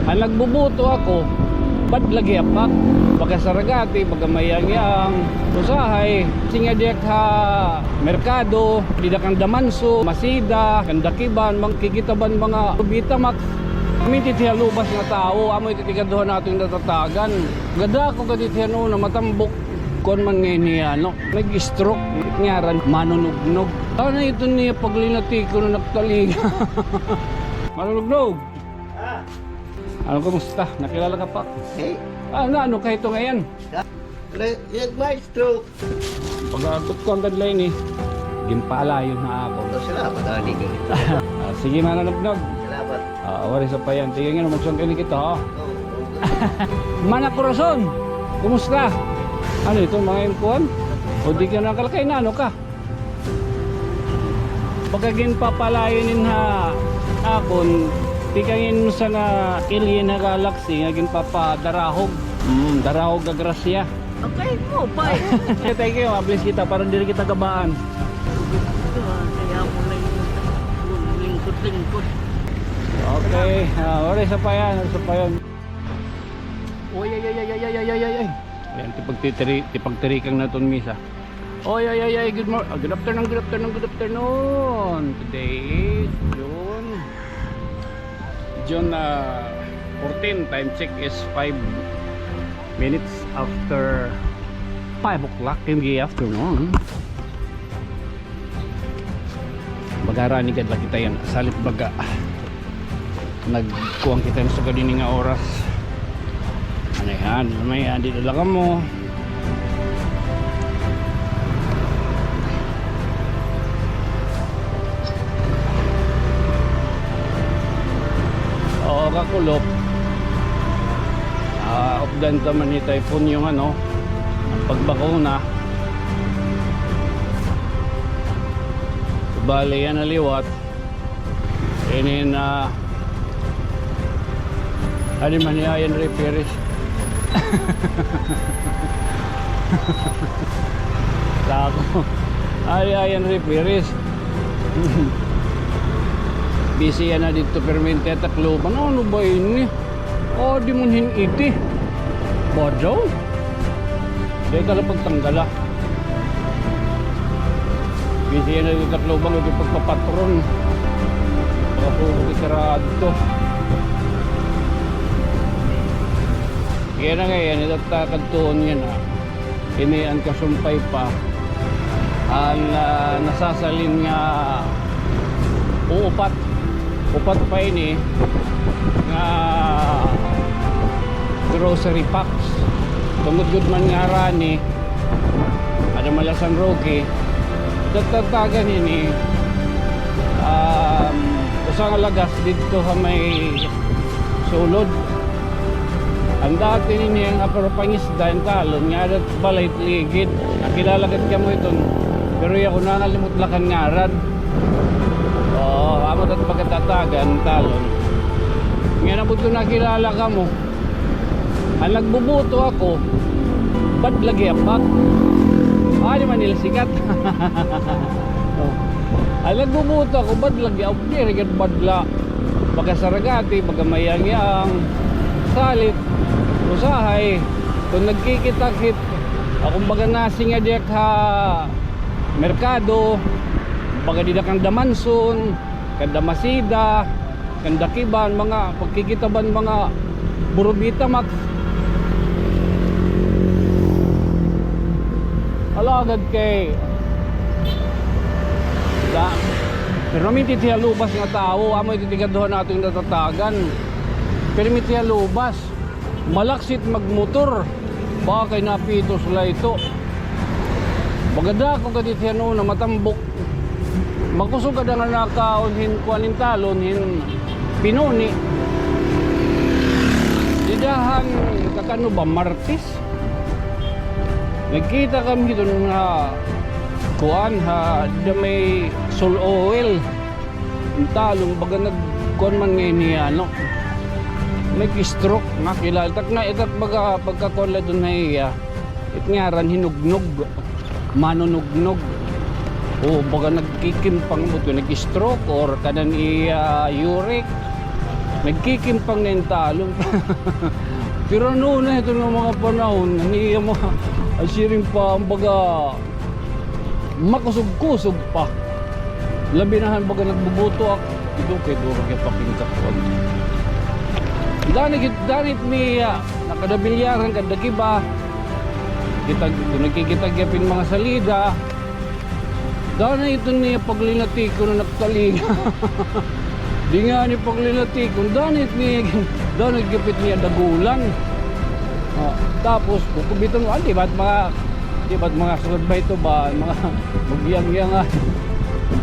Ang nagbubuto ako, bad lagi apak. Baga saragati, baga mayangyang, usahay, singa diyak ha, merkado, dida kang damanso, masida, kandakiban, mangkikitaban mga bitamax. Kami titihan lubas nga tao, amoy titigaduhan natin natatagan. Gada ako katitihan na matambok. Kon man ngayon niya, no? Nag-stroke, ngaran, manunugnog. Ano ito niya paglinati ko na nagtaliga? Manunugnog! Ano, kumusta? Nakilala ka pa? Hey, Ano ka ito ngayon? maestro. Pag-agot ko ang deadline eh. Gimpalayo na ako. Ito sila, madali ka ito. Sige, manunugnog. Salamat. Wari sa payan. Sige nga, magsangkili kita, ha? Mana Corazon! Kumusta? Ano ito, mga impuan? O di ka nakalakay na, ano ka? Pagkagin papalayonin ha akon, tikangin mo sa nga alien na galaxy, ngagin papadarahog. Darahog ka grasya. Okay mo, pa. Thank you, mabilis kita para hindi kita gabaan. Kaya mo na yung lingkod-lingkod. Okay, wari sa payan, Uy, ay. Ayan, tipagtirikan na itong misa. Oy, good morning. Good afternoon. Today is June 14. Time check is 5 minutes after 5 o'clock in the afternoon. Bagarani kadla kita yan. Salit baga. Nagkuwang kita sa ganini nga oras. Ano yan? May andi dalaga mo. Oo, kakulop. Updan naman ni Typhoon yung ano, ang pagbakuna. Bale yan na liwat. Inin ano man yan repairs. Tako. Ayan repairs. Busy yan na dito permente at takloban. Ano ba yun? Oh, di mo hiniti. Bojo? Di ka lang pagtanggala. Busy yan na dito takloban. Huwag yung pagpapatron. Pagpapuro kisarado to. Kaya na ngayon, itatakadtuon yan ha. Inian kasumpay pa. Ang nasasalin nga uupat. Upat pa ini nga grocery packs. Tungod-gud man nga rani. Ada malasan roki. Tatatagan ini. Usang alagas dito ha may sulod. Ang dati ninyo yung aparopangisda yung talon nga at balay ligid. Nakilalagat ka mo ito. Pero ako nangalimutlakan nga rad. Oo, amot at pagkatatagan talon. Nga nabot ko nakilala ka mo. Ang nagbubuto ako, bad lagi apak. Di man nila sikat. Ang nagbubuto ako, bad lagi apak. Di rin badla. Baga saragati, baga mayangyang, salit. Usahay, kung nagkikita-kit, akong baga nasing nga diyak ha, merkado, baga dida kang damanson, kandamasida, kandakiban, mga pagkikitaban, mga burubitamax. Alagad kay pero may titihan lubas nga tao, amoy titigaduhan natin natatagan. Pero may titihan lubas. Malaksit magmotor baka kay napito sila ito. Bagada ko kaditihan na matambok. Magkusog kada nga nakaunhin kuanin talon hin pinuni. Didahan kakano ba Martis? Nagkita kami dito nga kuan ha da may soul oil. Ang talong baga nagkuan man ngayon niya ano. Nag-stroke nakilala tak na itat baga pagkakonla doon na iya it ngaran hinugnog manunugnog o baga nagkikimpang mo to nag-stroke or kanan iya uric Nagkikimpang na yung talon. Pero noon na ito ng mga panahon, niya mga asiring pa, baga makusog-kusog pa. Labinahan baga nagbubuto ako. Ito kay Durag yung pakingkap ko. Danit niya, nakadabilyaran kadagiba. Nagkikitagyapin mga salida. Dahil ito niya paglinati ko na nagtalinga. Di nga ni paglinati ko, dahil nagkipit niya dagulan. Tapos, kukubitan mo, di ba't mga sunod ba ito ba? Mga magyang-yangan.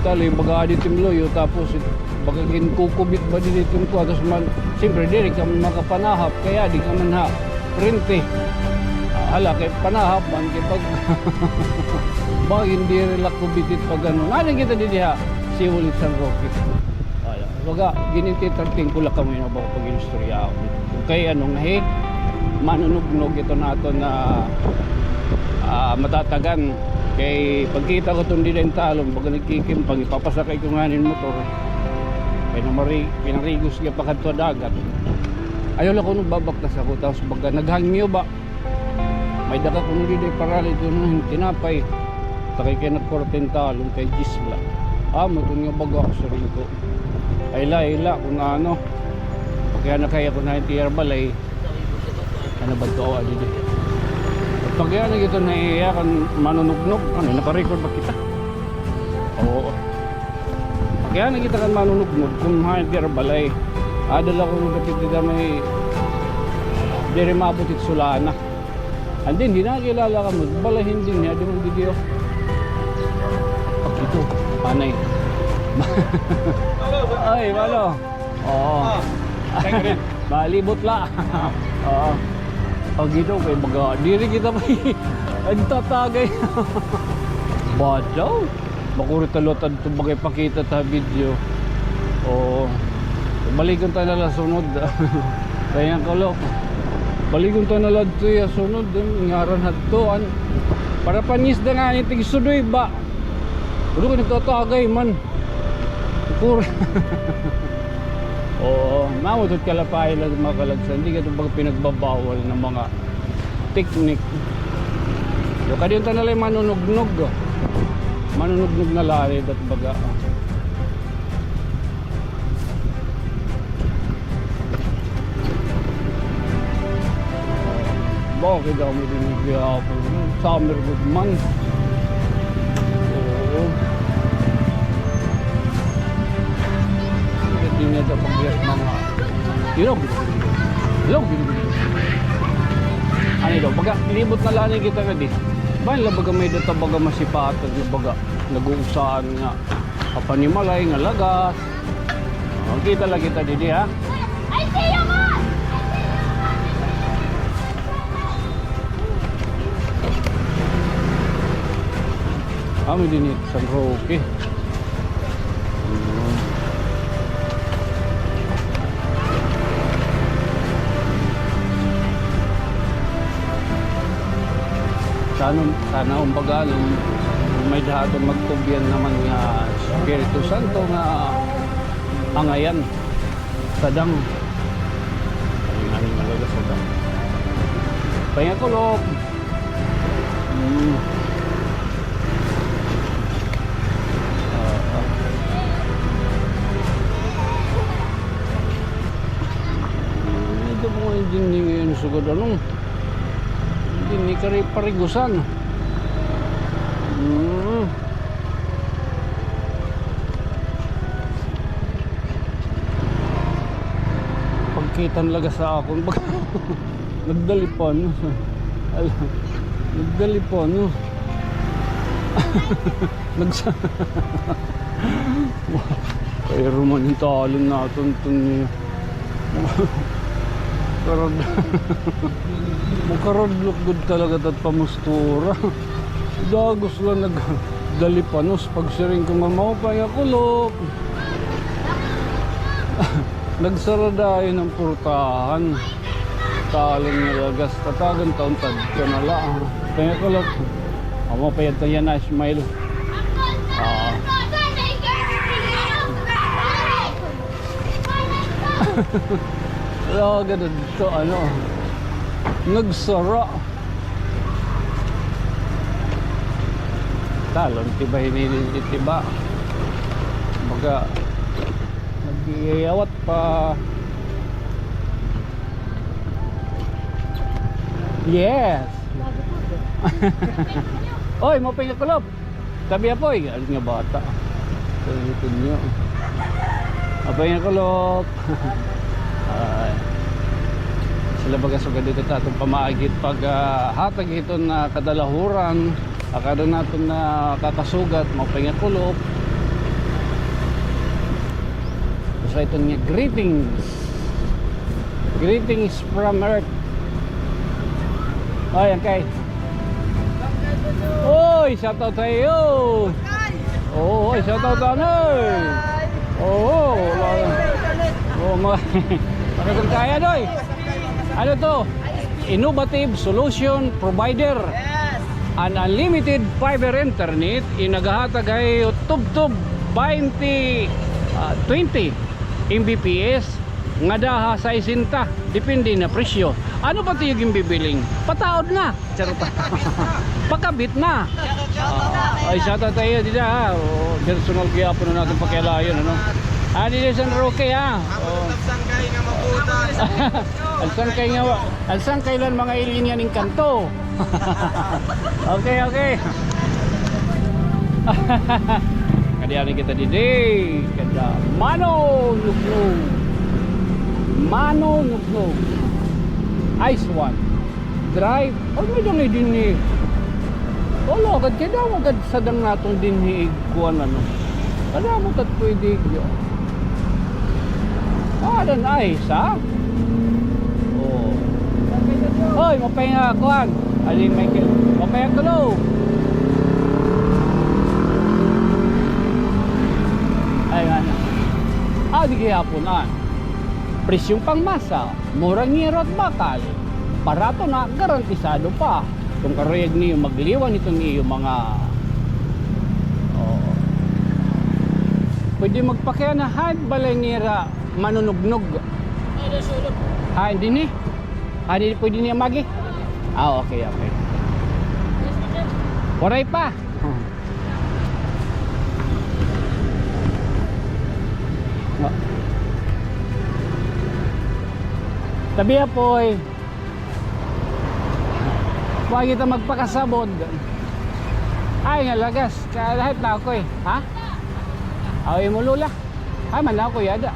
Tali, baga di timloyo, tapos baga kukubit ba din itong ko. Tapos siyempre, di ka makapanahap, kaya di ka man ha, printe. Hala, kay panahap man, kay pag baka hindi rin kubitit pag ano. Nalang kita din ha, siwulit sa rocket. Baga, ginintitarting ko lang kami na baka pag-ilustorya ako. Kaya anong nahi, manunugnog ito nato na matatagan. Kay pagkita ko itong din talon, baga nagkikimpang, ipapasakay ko nga ng motor. Kaya pinarigos niya pa kanto dagat. Ayaw lang ko nung babaktas ako, tapos baga naghangyo ba? May daga ko nung din parali doon ng tinapay. Takay kayo nagkorten talon kay Gisla. Matun nga baga ako sa rin ko. Ayla kung ano. Kaya na kaya ko na yung tiyar balay. Ano ba ito? Pag yan ito naiiyakan manunugnog, nakarecord ba kita? Oo. Pag yan nakita kan manunugnog, kung hindi balay, adala ko nung kapit na may diri mabutit sulana. Andin, hindi nakakilala ka mo, balay hindi niya, di mong video. Pag ito, panay. Ay, malo. Oo. Malibot la. Oo. Pag ito kay baga, diri kita may nagtatagay. Badaw. Makuritalotan ito bagay pakita ta video. Oo. Balikan tayo na sunod. Kaya kalok. Balikan tayo na ito yung sunod. Ngaran hatuan. Para panis na nga nitig sudoy ba? Pero kung nagtatagay man. Kur. Oo, mamutot kalapay lang mga kalagsan. Hindi ka ito pag pinagbabawal ng mga teknik. So, kadiyon ta nalang manunugnog. Manunugnog na larid at baga. Bakit ako mo din ako? Summer good month. Oo. Hindi niya ito pag-yes mga ilog. Ano ito? Baga, libot na lang kita nga di. Bahan lang baga may data baga masipatan. Baga, nag-uusaan nga. Kapanimalay nga lagas. Kita lang kita di ha. I see you, man! Kami din ito San Roque. Sana umbaga may dahatong magtubyan naman nga Espiritu Santo nga angayan sadang nalaga sadang pangakulop. Ito po hindi ngayon sugod anong hindi ka rin parigusan. Pagkitan laga sa akong nagdalipan. Nagdalipan. Pero man yung talon natin niya. Makarodlok good talaga at pamustura. Dagos lang nagdalipanos pag siring kong mamapay akulok. Nagsaradayo ng purtahan. Talong nalagas. Tatagan taon tad ka na lang. Kaya kulok. Mamapay at yan na Ismail. Oh, ganun to ano. Nagsara. Talon tiba hinilin tiba. Baga nagiyawat pa. Yes. Oy, mo pingakulop. Tabi apoy, alis nga bata. Ito nyo. Apoy nga kulop. Ay. Sila baga sugad dito tatong pamaagit pag hatag ito na kadalahuran. Akada natin na kakasugat, mo pingakulop. So ito niya, greetings. Greetings from Earth. Ay, okay. Oy, shoutout sa iyo. Oh, shoutout Anoy. Oh, makasangkaya doy. Ano to? Innovative solution provider. An unlimited fiber internet inagahatag ay tub-tub 20 Mbps nga daha sa isinta depende na presyo. Ano pa tiyo yung bibiling? Pataod na. Charot. Pakabit na. Ay shoutout tayo dito ha. Personal kaya po na natin pakialayon ano. Dito San Roque ha. Sangkay nga mabutan. Alsang kailan mga ilinya ning kanto. Okay. Kadiyanin kita didi. Kada Mano Nugnog. Ice one. Drive. Oh, may dang din ni. Wala, agad kaya daw agad sadang natong dinhiig kuwan ano. Kada mo tat pwede yo. Dan ice ha. Oh. Hoy, mapahinga kuwan. Alin Michael. Mapahinga kulo. Ay ano. Di kaya po na. Presyong pangmasa, murang ngiro at bakal. Parato na, garantisado pa. Kung karuyag niyo magliwan ito niyo mga pwede magpakaya na had balay nira manunugnog. Hindi ni? Hindi pwede niya magi? Okay. Waray pa. Tabi apoy. Huwag kita magpakasabod. Ay nga lagas. Kahit na ako eh. Ha? Away mo lula. Ay man ako yada.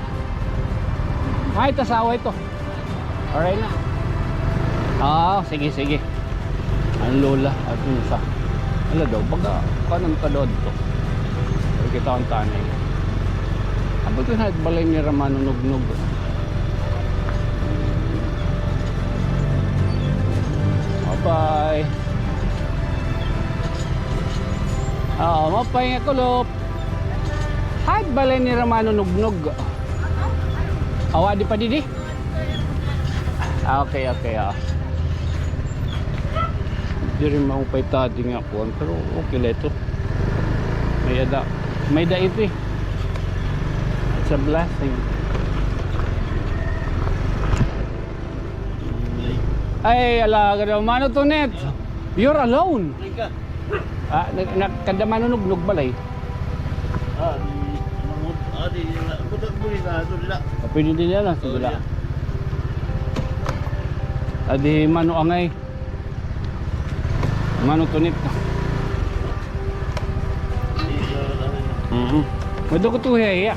Kahit asawa ito. Alright na. Sige. Ang lula at isa. Ala daw. Baga kanang kadod to. Huwag kita ang tanay. Abot ko na balay ni Ramano nugnog. Bye. Mapay nga kulop. Had balay ni Ramano nugnog. Di pa didi? Okay. Di rin maupay tadi nga po. Pero okay lang ito. May da ito eh. It's a blessing. Ay, alaga daw. Mano to net? You're alone. Kada manunugnog balay. Pwede din yan sa dula. Adi mano angay. Mano to net. Mado ko to hiya.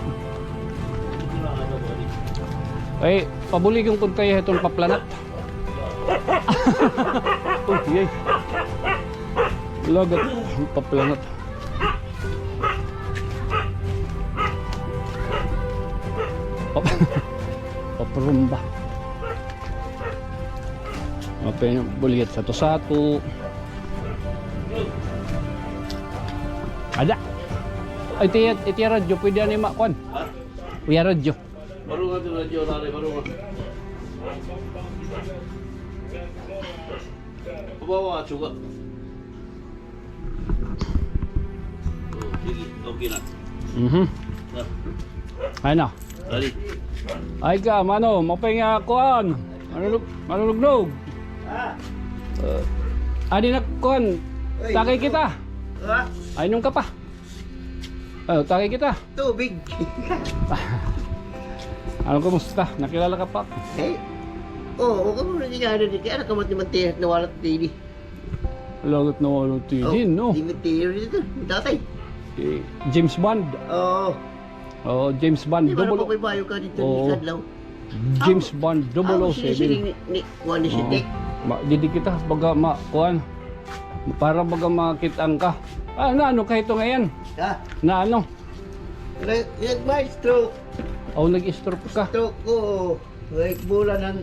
Ay, pabulig yung kuntay itong paplanat. Yay. Lagat paplanat. Paparumba. Apa bulihat satu-satu. Ada. Iti radyo pwede ani makon. Uya radyo. Baru nga ito radyo nari, baru nga. Bawa juga. Sige, okay na. Ano? Ali. Ay ka, mano, mapahinga kuan. Manulugnog. Adi na kuan. Takay kita. Ay nung ka pa. Takay kita. Tubig. Ano kumusta? Nakilala ka pa? Eh, oo, huwag mo nangyayari din. Kaya nakamat naman tiyan at nawalat TV. Lagot na walang tidin, no? Hindi mo tiyan dito. Tatay. Eh, James Bond. Oo. Oh, James Bond. Di ba na po may bayo ka dito Oo. ni Kadlaw? James Bond Ako 007. sinisiling ni Juan ni Sitek. Didi kita baga kuan. Para baga makitang ka. Na ano kahit ngayon? Ha? Na ano? Nag-maestro. Nag-stroke ka. Stroke ko. Like bulan ng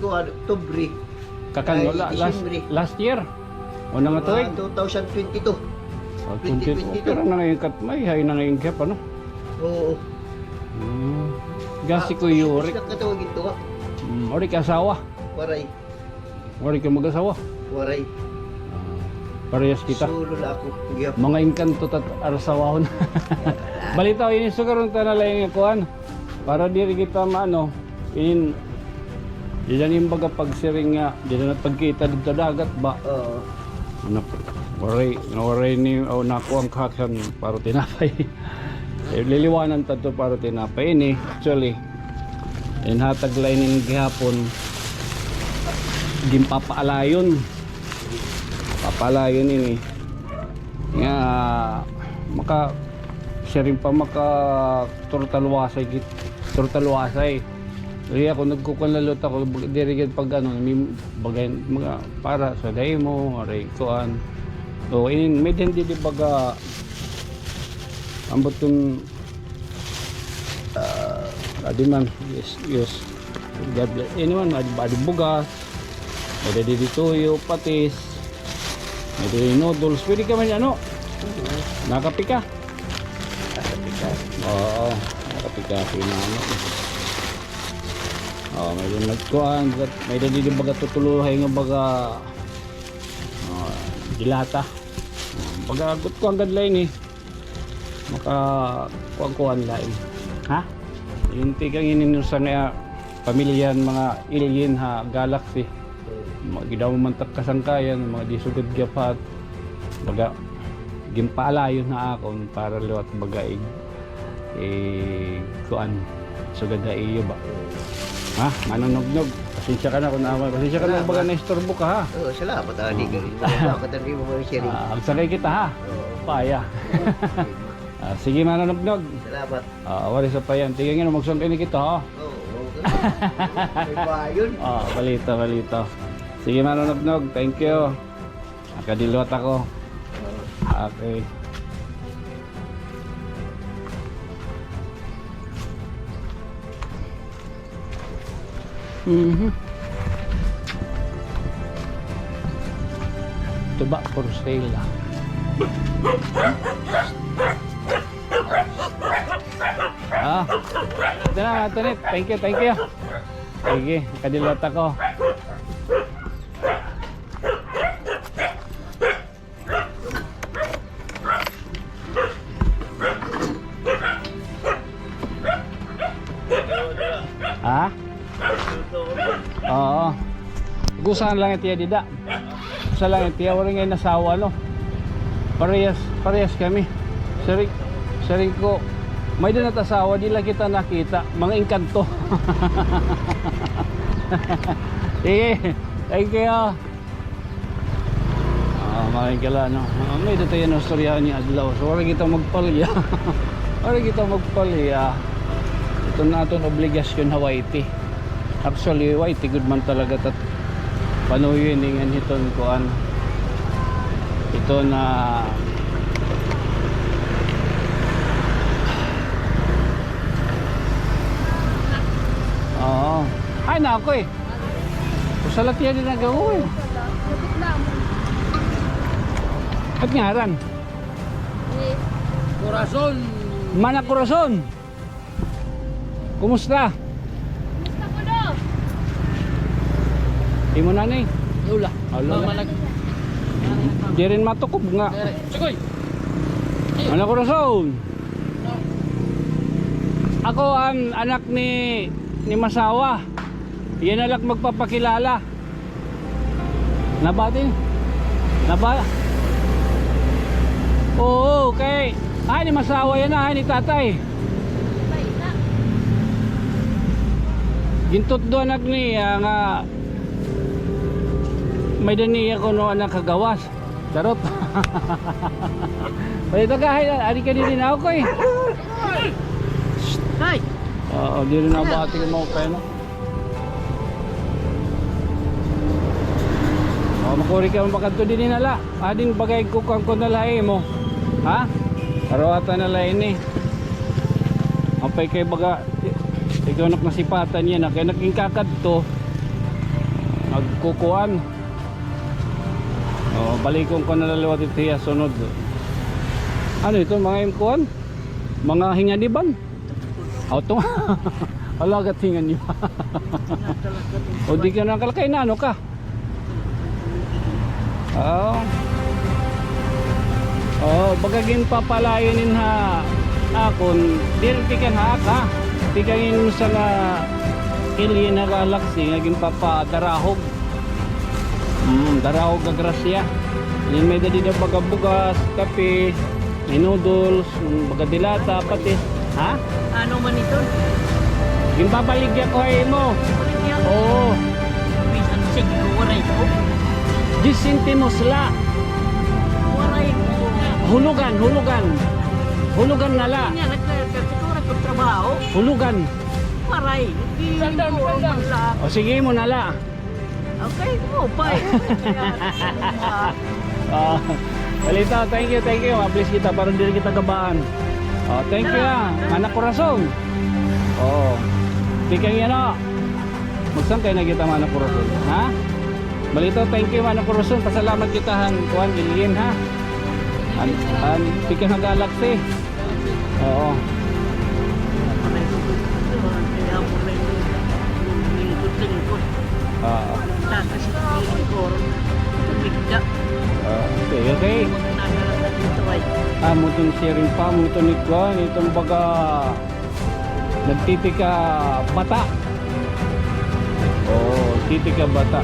Oktubre. Kakan Ay, wala Disyembre. last year. O na nga tuig. 2022. 2022. Pero na ngayon kat may hay na ngayon kaya ano? Oo. Gasi ko yuri. Nakatawag ito ka. Ori ka asawa. Waray. Ori ka mag-asawa. Waray. Parehas kita. Solo na ako. Giyap. Mga inkanto tat arsawahon. Balita ini sugaron ta na lang kuan. Para diri kita maano in diyan yung baga pagsiring nga diyan na pagkita dito dagat ba. Oo. Ano waray ni nako ang kakan para tinapay. Liliwanan ta to para tinapay ini actually. Hatag lainin gihapon gimpapaalayon. Papalayon ini. Nga maka siya rin pa maka turtalwasay git turtalwasay. Kaya ako nagkukunlalot ako dirigid pag ano may bagay mga para sa demo aray kuan. So in may hindi di baga ambot kun adi man yes God bless anyone adi bugas ada di tuyo patis ada noodles pwede ka man ano nakapika oo nakapika pinano may din nagkuhan may din di baga tutuluhay nga baga dilata baga agot ko ang gadline maka kuhan lain ha yung tikang ininusan nga pamilyan mga alien ha galaxy gidaw man tak kasangkayan mga disugod gapat baga gimpaalayon na akon para liwat bagaig kuan sugad na iyo ba ha manunognog pasensya ka na kung naman pasensya ka na baga na istorbo ka ha Oo, salamat. Ani ka rin. Bakit ang rin mo mga sharing? agsakay kita ha paya sige manunognog Salamat. wari sa payan tingin nga magsangkay ni kita ha Oo. May bayon. balita sige manunognog thank you nakadilot ako okay tuba for sale lang ito na Antoinette thank you sige nakadilot ako ha? Oo. Gusahan lang itiya dida. Gusahan lang itiya wala ngay nasawa no. Parehas kami. Sering ko may din at asawa di lang kita nakita mga engkanto. Thank you. Mga engkala no. May dito yan istorya ni Adlaw. So wala kita magpalya. Ito na itong obligasyon Hawaii. Actually Hawaii good man talaga tat panuyin dengan hiton kuan ito na ay na ako usalat yan din nagawin at ngaran Corazon. Mana Corazon kumusta? Gusto ko daw. Imo na ni. Lula. Lola. Di rin matukob nga. Sugoy. Ano Corazon? Ako ang anak ni Masawa. Yan na lang magpapakilala. Nabatin? Naba? Oo, okay. Ni Masawa yan na, ni tatay. Tayo na. Gintot do anak ni nga may daniya ko no anak kagawas. Charot. Balita ka, ari ka din ako ko eh. Hay! Oo, di rin nabati ko mga peno. Makuri ka makanto din nala. Adin bagay ko kang kunalay mo. Ha? Arawata na lain eh. Ampay kay baga ikaw nak nasipatan yan. Kaya naging kakad to. Nagkukuan. Balikong ko nalaliwat ito ya sunod. Ano ito mga imkuan? Mga hingadiban? Auto. Alagat hingan niyo. O di ka nakalakay na ano ka? Bagagin papalayanin ha akon dir pikan ha ka pikangin sa nga ili na galaxy ngaging papadarahog darahog ka grasya yun may dali na bagabugas kape noodles baga dilata patis ha Ano man ito? yung babaligya ko ay mo oo Bisan siglo, waray ko. 10 centimos la Waray ko. hulugan nala Kanya, nagkakatura ko trabaho. hulugan Waray. Hindi ko man lang. o sige mo nala Okay mo, pay. Balita, thank you please kita para din kita gabaan thank you anak ko rason tikang yan magsang kayo na kita anak ko rason ha balita thank you anak ko rason pasalamat kita han kuhan ilin ha an tikang ang galaxy oo Kaya mo na lingkod-lingkod. Tapos hindi ko bigla. okay Nagalasan dito ay. mutong sharing pa mutong ni kuhan itong baga nagtitika bata titika bata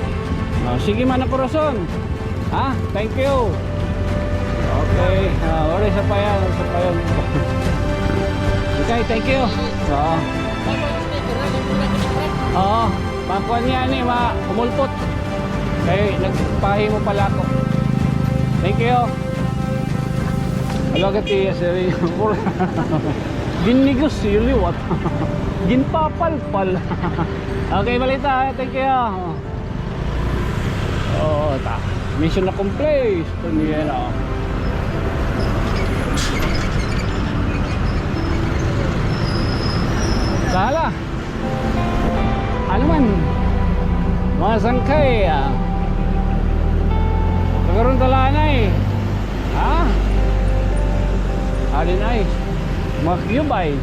sige man ako rason ha thank you okay ori sa payan okay thank you pakuan niya ni kumulpot kaya nagpahi mo pala ako thank you alagat iya sir ginigos liwat ginpapalpal okay balita thank you mission accomplished niya na sala ano man mga sangkay kagaroon talanay alin ay makyubay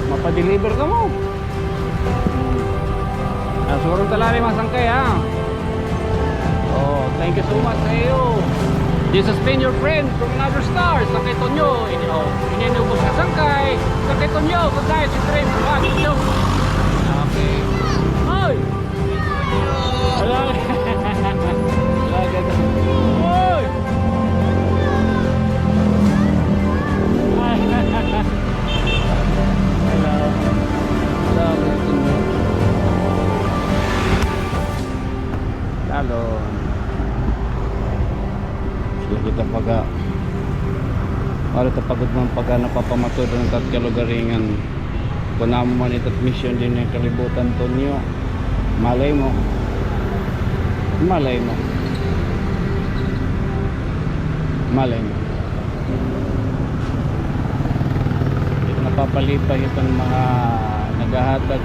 mapadeliver ka mo sigurong talanay mga sangkay thank you so much sa iyo this has been your friend from another star Sangkay Tonyo ininubos ka sangkay Sangkay Tonyo kagaya si friend okay oy wala ganda oy hello kita paga para tapagod man paga napapamatod ng tatkalugaringan kunamo man itat mission din ng kalibutan Tonyo malay mo ito napapalipay itong mga naghahatag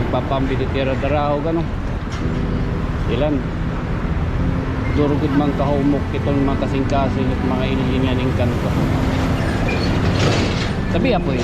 ipapambiditira daraho gano ilan durugod man kahumok itong mga kasing-kasing at mga inilinganing kanto tabi apoy